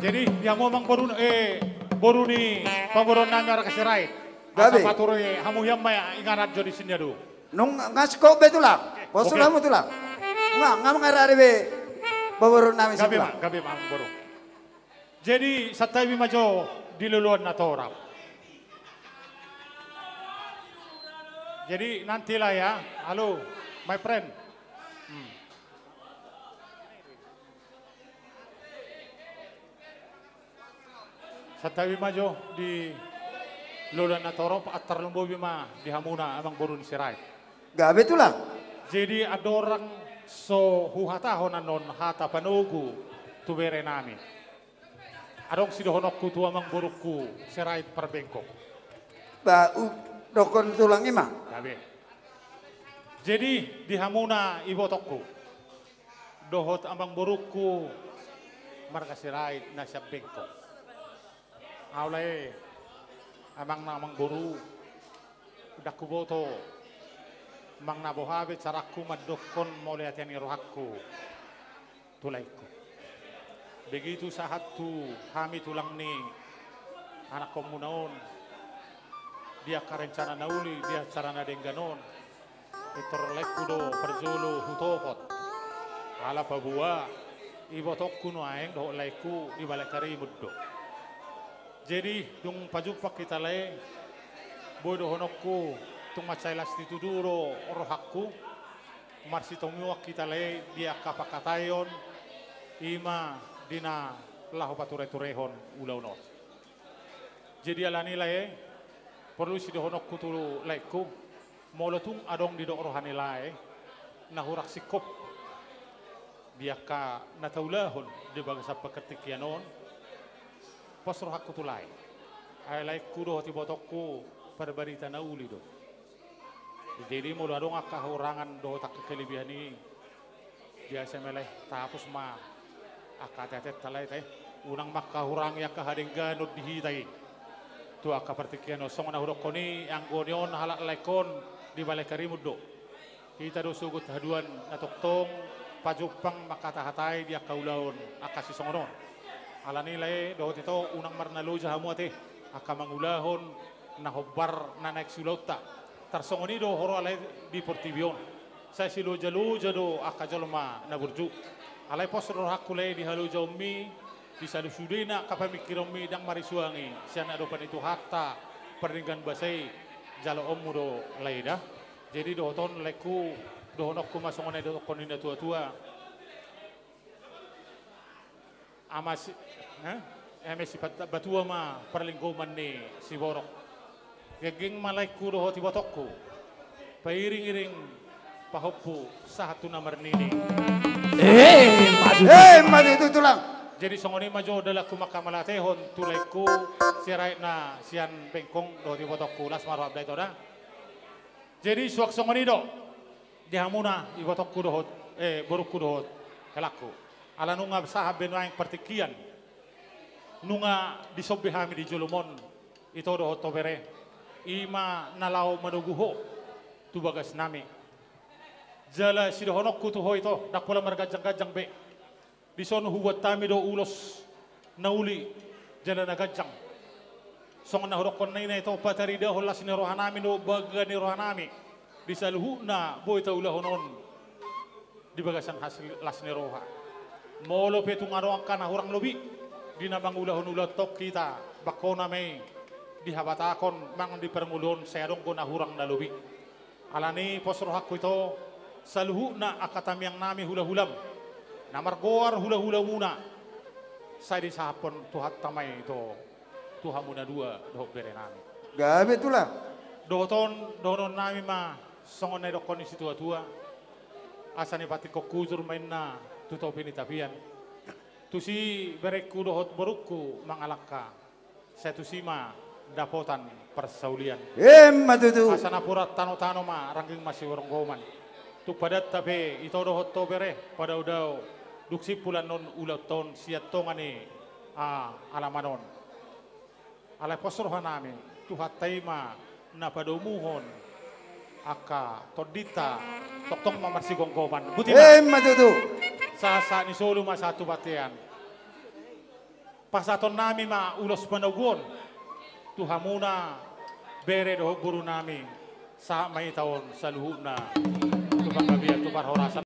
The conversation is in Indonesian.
Jadi dia mau mang boru ni pamboron nami ara kasirait. Gabi. Asa paturi hamu yang maya ingarat jodi sinjadu. Nung ngasko be tulang. Poso kamu tulang. Nga mengarare be babaron namin sa tulang. Gabi mang boru. Jadi satay majo diluluan na torap. Jadi nantilah ya. Halo, my friend. Satawi majo di luluan na torap at tarlumbo bima di hamuna amang boru ni sirait. Gabi tulang. Jadi ada orang so huhatahon anon hata panugu tubere nami. Adong sidohonokku tua mang burukku sirait perbengkok. Ba dokon tulang ima. Gabe. Jadi di hamuna ibotokku. Dohot amang burukku marga sirait na siya bengkok. Aulay amang namang buru udah kuboto mang nabohabe caraku madokon mau lihat yang rohakku tulaiku. Begitu saat tu kami tulang ni anak komunaon dia karencana nauli dia carana dengganon itorleku do perjulu hutopot ala pabua ibotokku no aeng do laiku di balakari muddo. Jadi dung pajupak kita le bodo honokku tung macai lasti tuduro rohakku marsi tomiwak kita le dia kapakatayon ima dina lahu pature-turehon ulauno. Jadi ala nilai perlu si dohonokku tulu laiku molotung adong di do rohani lae nahurak sikop dia ka nataulahon di bagasa pekertikianon pos rohakku tulai ay laiku do hati botokku pada barita nauli do. Jadi mau adong akahurangan do tak kelebihan ini biasa meleh tapos ma akatetet talay teh unang makahurang ya kahadengganod dihitai tu akapartikiano song na hurok koni ang gonion halak laikon di balai karimud do kita do sugut haduan natoktong pajupang makatahatay dia kaulaon akasi songonon ala nilai do tito unang marnalo jahamu ate akamangulahon na hobbar na naik sulauta tarsongoni do horo alay di portibion saya silo jalu jado akajalma na burju alay posro hakule di halu jommi di salu sudena kapamikirom mi dang marisuangi sian adopan itu hatta perninggan basai jalo ommu do laida jadi do ton leku do honokku masongone do konina tua-tua amas emesi batua ma perlingkuman ni si borok geging malaiku do hoti botokku pairing-iring pahoppu satu nomor nini Maju itu tulang. jadi songoni majo adalah kumakamalahon tulaiku sirait na sian bengkong do hoti botokku las marwab da itoda jadi suak songoni do di hamuna ibotokku do hot borukku do hot kelaku ala nunga sahab benwaing partikian nunga disobihami di julumon itu do hot tobere ima nalau manuguho tu bagas nami jala sidohonokku tu ho ito dakpala margajang-gajang be disono huwat tami do ulos nauli jala nagajang song na horokon na ito patari da holas ni rohanami do baga ni rohanami disaluhuna boy ta ulahonon di bagasan hasil las ni roha molo petung aroang kana hurang lobi dinamang ulahon ulatok kita bakona may dihabatakon mang di permulon saya dong kona hurang na lobi alani posro hakku ito saluhu na akatam yang nami hula-hulam namar goar hula-hula muna saya disahapon tuhat tamay ito tuhamuna dua doh bere nami Gabi tulang. donon nami ma songon na dokon isi tua-tua asani pati kokuzur main na tuto pinitapian tusi bereku dohot borukku mangalaka saya tusima dapotan persaulian Maju tu. asana purat tano-tano ma rangging masih orang goman tu padat tapi itu dohot to bere pada udau duksi pulan non ulaton siat tongani alamanon alai posroh nami tu hataima na padomuhon aka todita toktong mamarsi gonggoman butina Maju tu. sasa ni solo ma satu batian pasaton nami ma ulos panagon. Tuhamuna bere doho guru nami sa may taon sa luhut na tubang gabi at tubar horasan.